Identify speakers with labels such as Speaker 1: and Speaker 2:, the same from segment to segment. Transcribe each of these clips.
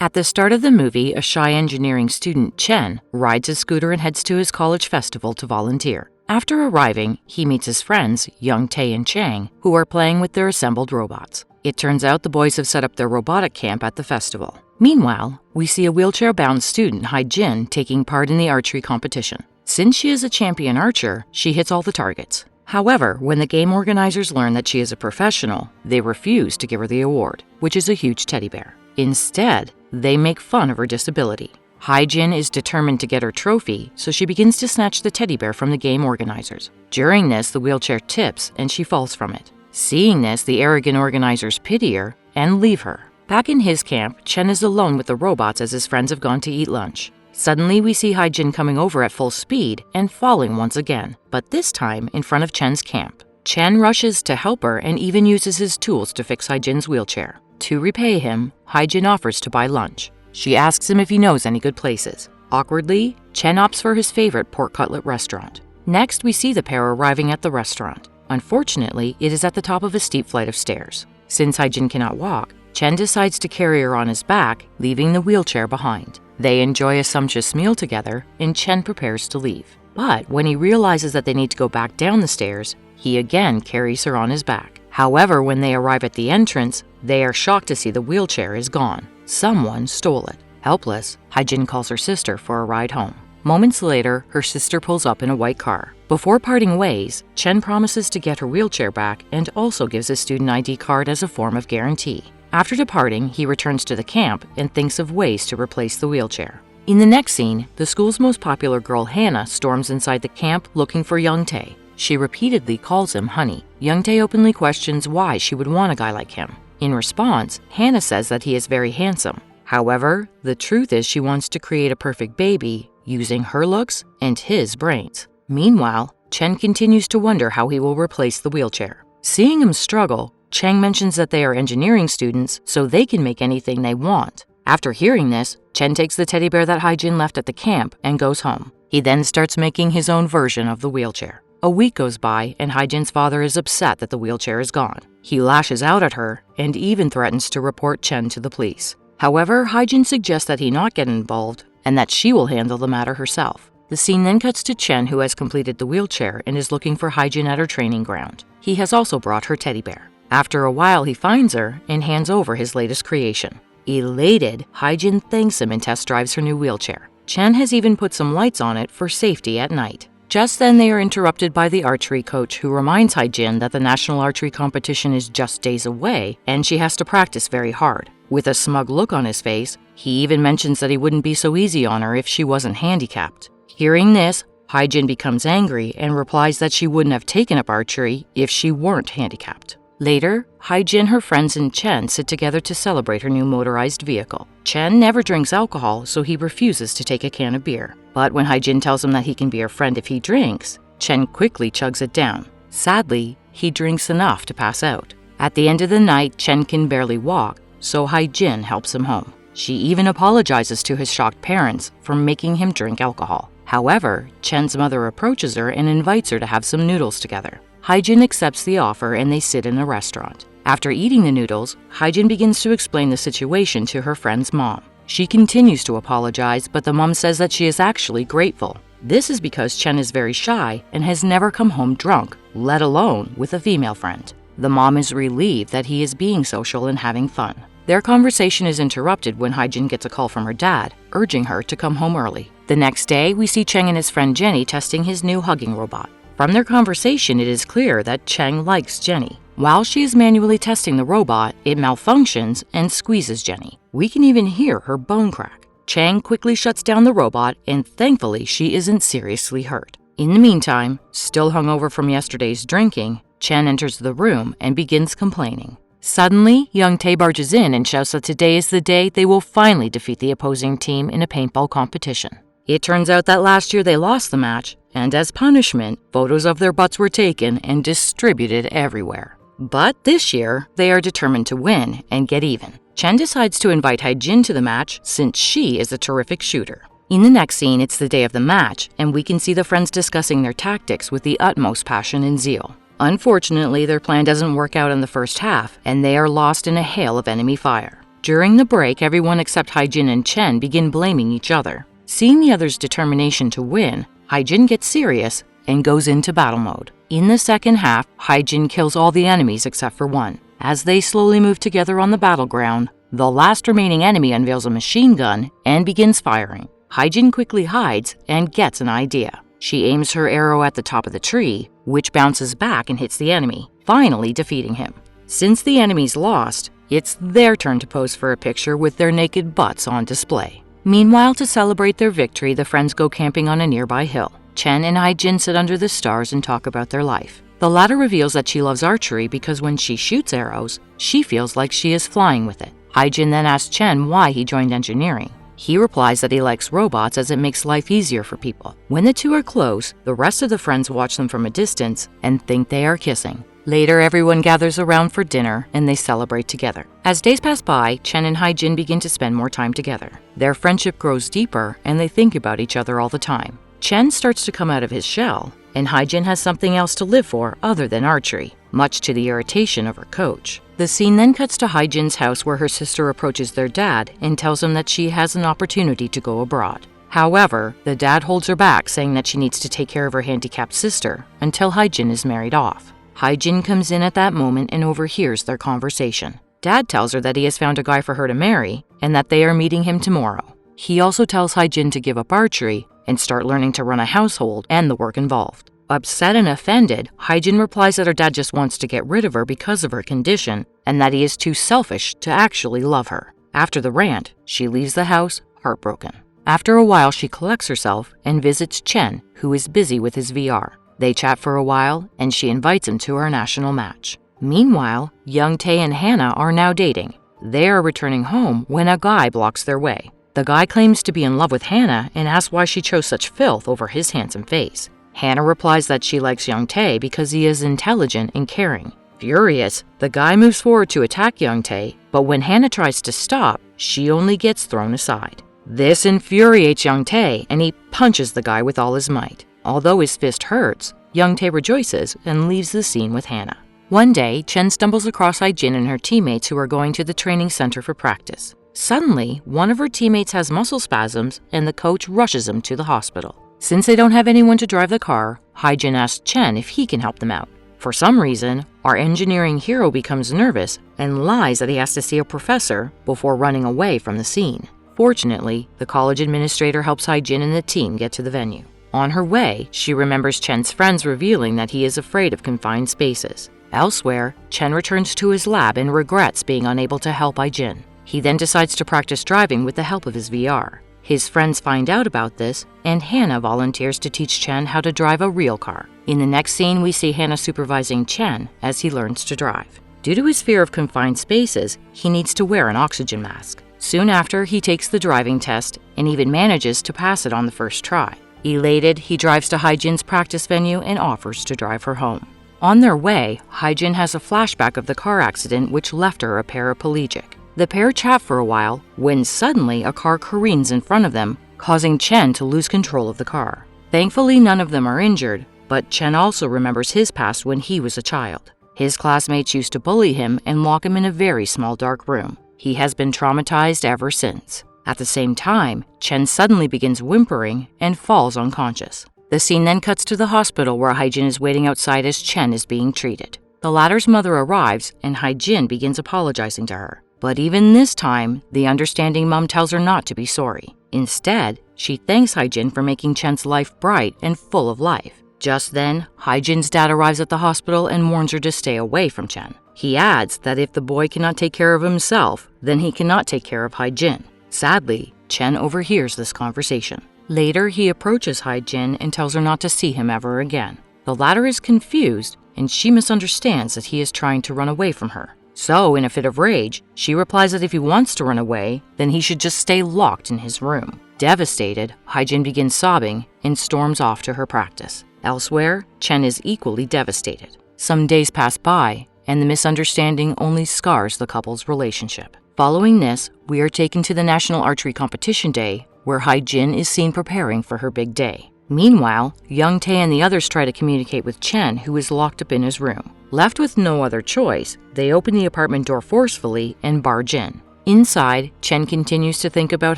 Speaker 1: At the start of the movie, a shy engineering student, Chen, rides his scooter and heads to his college festival to volunteer. After arriving, he meets his friends, Young Tae and Chang, who are playing with their assembled robots. It turns out the boys have set up their robotic camp at the festival. Meanwhile, we see a wheelchair-bound student, Hai-Jin, taking part in the archery competition. Since she is a champion archer, she hits all the targets. However, when the game organizers learn that she is a professional, they refuse to give her the award, which is a huge teddy bear. Instead, they make fun of her disability. Hai-Jin is determined to get her trophy, so she begins to snatch the teddy bear from the game organizers. During this, the wheelchair tips and she falls from it. Seeing this, the arrogant organizers pity her and leave her. Back in his camp, Chen is alone with the robots as his friends have gone to eat lunch. Suddenly, we see Hai-Jin coming over at full speed and falling once again, but this time in front of Chen's camp. Chen rushes to help her and even uses his tools to fix Hai-Jin's wheelchair. To repay him, Hai-Jin offers to buy lunch. She asks him if he knows any good places. Awkwardly, Chen opts for his favorite pork cutlet restaurant. Next, we see the pair arriving at the restaurant. Unfortunately, it is at the top of a steep flight of stairs. Since Hai-Jin cannot walk, Chen decides to carry her on his back, leaving the wheelchair behind. They enjoy a sumptuous meal together, and Chen prepares to leave. But when he realizes that they need to go back down the stairs, he again carries her on his back. However, when they arrive at the entrance, they are shocked to see the wheelchair is gone. Someone stole it. Helpless, Hai-Jin calls her sister for a ride home. Moments later, her sister pulls up in a white car. Before parting ways, Chen promises to get her wheelchair back and also gives a student ID card as a form of guarantee. After departing, he returns to the camp and thinks of ways to replace the wheelchair. In the next scene, the school's most popular girl, Hannah, storms inside the camp looking for Young Tae. She repeatedly calls him honey. Young Tae openly questions why she would want a guy like him. In response, Hannah says that he is very handsome. However, the truth is she wants to create a perfect baby using her looks and his brains. Meanwhile, Chen continues to wonder how he will replace the wheelchair. Seeing him struggle, Chang mentions that they are engineering students, so they can make anything they want. After hearing this, Chen takes the teddy bear that Hai-Jin left at the camp and goes home. He then starts making his own version of the wheelchair. A week goes by, and Hai-Jin's father is upset that the wheelchair is gone. He lashes out at her and even threatens to report Chen to the police. However, Hai-Jin suggests that he not get involved and that she will handle the matter herself. The scene then cuts to Chen, who has completed the wheelchair and is looking for Hai-Jin at her training ground. He has also brought her teddy bear. After a while, he finds her and hands over his latest creation. Elated, Hai-Jin thanks him and test drives her new wheelchair. Chen has even put some lights on it for safety at night. Just then, they are interrupted by the archery coach, who reminds Hai-Jin that the national archery competition is just days away and she has to practice very hard. With a smug look on his face, he even mentions that he wouldn't be so easy on her if she wasn't handicapped. Hearing this, Hai-Jin becomes angry and replies that she wouldn't have taken up archery if she weren't handicapped. Later, Hai-Jin, her friends, and Chen sit together to celebrate her new motorized vehicle. Chen never drinks alcohol, so he refuses to take a can of beer. But when Hai-Jin tells him that he can be her friend if he drinks, Chen quickly chugs it down. Sadly, he drinks enough to pass out. At the end of the night, Chen can barely walk, so Hai-Jin helps him home. She even apologizes to his shocked parents for making him drink alcohol. However, Chen's mother approaches her and invites her to have some noodles together. Hai-Jin accepts the offer and they sit in a restaurant. After eating the noodles, Hai-Jin begins to explain the situation to her friend's mom. She continues to apologize, but the mom says that she is actually grateful. This is because Chen is very shy and has never come home drunk, let alone with a female friend. The mom is relieved that he is being social and having fun. Their conversation is interrupted when Hai-Jin gets a call from her dad, urging her to come home early. The next day, we see Cheng and his friend Jenny testing his new hugging robot. From their conversation, it is clear that Cheng likes Jenny. While she is manually testing the robot, it malfunctions and squeezes Jenny. We can even hear her bone crack. Cheng quickly shuts down the robot, and thankfully she isn't seriously hurt. In the meantime, still hungover from yesterday's drinking, Chen enters the room and begins complaining. Suddenly, Young Tae barges in and shouts that today is the day they will finally defeat the opposing team in a paintball competition. It turns out that last year they lost the match, and as punishment, photos of their butts were taken and distributed everywhere. But this year, they are determined to win and get even. Chen decides to invite Hai-Jin to the match since she is a terrific shooter. In the next scene, it's the day of the match, and we can see the friends discussing their tactics with the utmost passion and zeal. Unfortunately, their plan doesn't work out in the first half, and they are lost in a hail of enemy fire. During the break, everyone except Haijin and Chen begin blaming each other. Seeing the others' determination to win, Haijin gets serious and goes into battle mode. In the second half, Haijin kills all the enemies except for one. As they slowly move together on the battleground, the last remaining enemy unveils a machine gun and begins firing. Haijin quickly hides and gets an idea. She aims her arrow at the top of the tree, which bounces back and hits the enemy, finally defeating him. Since the enemy's lost, it's their turn to pose for a picture with their naked butts on display. Meanwhile, to celebrate their victory, the friends go camping on a nearby hill. Chen and Haijin sit under the stars and talk about their life. The latter reveals that she loves archery because when she shoots arrows, she feels like she is flying with it. Haijin then asks Chen why he joined engineering. He replies that he likes robots as it makes life easier for people. When the two are close, the rest of the friends watch them from a distance and think they are kissing. Later, everyone gathers around for dinner and they celebrate together. As days pass by, Chen and Haijin begin to spend more time together. Their friendship grows deeper and they think about each other all the time. Chen starts to come out of his shell, and Haijin has something else to live for other than archery, much to the irritation of her coach. The scene then cuts to Haijin's house where her sister approaches their dad and tells him that she has an opportunity to go abroad. However, the dad holds her back, saying that she needs to take care of her handicapped sister until Haijin is married off. Haijin comes in at that moment and overhears their conversation. Dad tells her that he has found a guy for her to marry and that they are meeting him tomorrow. He also tells Haijin to give up archery and start learning to run a household and the work involved. Upset and offended, Haijin replies that her dad just wants to get rid of her because of her condition and that he is too selfish to actually love her. After the rant, she leaves the house heartbroken. After a while, she collects herself and visits Chen, who is busy with his VR. They chat for a while and she invites him to her national match. Meanwhile, Young Tae and Hannah are now dating. They are returning home when a guy blocks their way. The guy claims to be in love with Hannah and asks why she chose such filth over his handsome face. Hannah replies that she likes Young Tae because he is intelligent and caring. Furious, the guy moves forward to attack Young Tae, but when Hannah tries to stop, she only gets thrown aside. This infuriates Young Tae and he punches the guy with all his might. Although his fist hurts, Young Tae rejoices and leaves the scene with Hannah. One day, Chen stumbles across Haijin and her teammates who are going to the training center for practice. Suddenly, one of her teammates has muscle spasms and the coach rushes him to the hospital. Since they don't have anyone to drive the car, Haijin asks Chen if he can help them out. For some reason, our engineering hero becomes nervous and lies that he has to see a professor before running away from the scene. Fortunately, the college administrator helps Haijin and the team get to the venue. On her way, she remembers Chen's friends revealing that he is afraid of confined spaces. Elsewhere, Chen returns to his lab and regrets being unable to help Haijin. He then decides to practice driving with the help of his VR. His friends find out about this, and Hannah volunteers to teach Chen how to drive a real car. In the next scene, we see Hannah supervising Chen as he learns to drive. Due to his fear of confined spaces, he needs to wear an oxygen mask. Soon after, he takes the driving test and even manages to pass it on the first try. Elated, he drives to Haijin's practice venue and offers to drive her home. On their way, Haijin has a flashback of the car accident which left her a paraplegic. The pair chat for a while when suddenly a car careens in front of them, causing Chen to lose control of the car. Thankfully, none of them are injured, but Chen also remembers his past when he was a child. His classmates used to bully him and lock him in a very small dark room. He has been traumatized ever since. At the same time, Chen suddenly begins whimpering and falls unconscious. The scene then cuts to the hospital where Haijin is waiting outside as Chen is being treated. The latter's mother arrives and Haijin begins apologizing to her. But even this time, the understanding mom tells her not to be sorry. Instead, she thanks Haijin for making Chen's life bright and full of life. Just then, Haijin's dad arrives at the hospital and warns her to stay away from Chen. He adds that if the boy cannot take care of himself, then he cannot take care of Haijin. Sadly, Chen overhears this conversation. Later, he approaches Haijin and tells her not to see him ever again. The latter is confused, and she misunderstands that he is trying to run away from her. So, in a fit of rage, she replies that if he wants to run away, then he should just stay locked in his room. Devastated, Haijin begins sobbing and storms off to her practice. Elsewhere, Chen is equally devastated. Some days pass by, and the misunderstanding only scars the couple's relationship. Following this, we are taken to the National Archery Competition Day, where Haijin is seen preparing for her big day. Meanwhile, Young Tae and the others try to communicate with Chen, who is locked up in his room. Left with no other choice, they open the apartment door forcefully and barge in. Inside, Chen continues to think about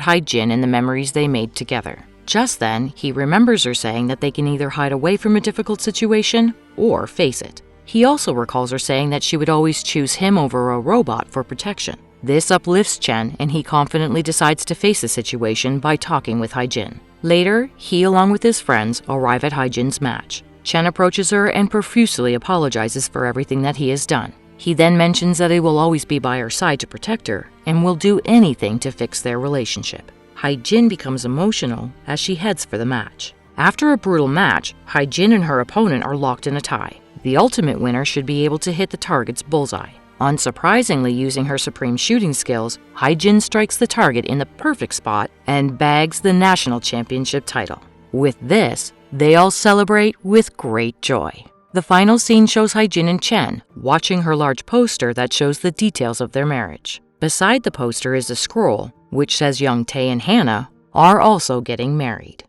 Speaker 1: Hai-jin and the memories they made together. Just then, he remembers her saying that they can either hide away from a difficult situation or face it. He also recalls her saying that she would always choose him over a robot for protection. This uplifts Chen, and he confidently decides to face the situation by talking with Hai-jin. Later, he along with his friends arrive at Hai-jin's match. Chen approaches her and profusely apologizes for everything that he has done. He then mentions that he will always be by her side to protect her and will do anything to fix their relationship. Hai-jin becomes emotional as she heads for the match. After a brutal match, Hai-jin and her opponent are locked in a tie. The ultimate winner should be able to hit the target's bullseye. Unsurprisingly, using her supreme shooting skills, Hai-jin strikes the target in the perfect spot and bags the national championship title. With this, they all celebrate with great joy. The final scene shows Hai-jin and Chen watching her large poster that shows the details of their marriage. Beside the poster is a scroll which says young Tae and Hannah are also getting married.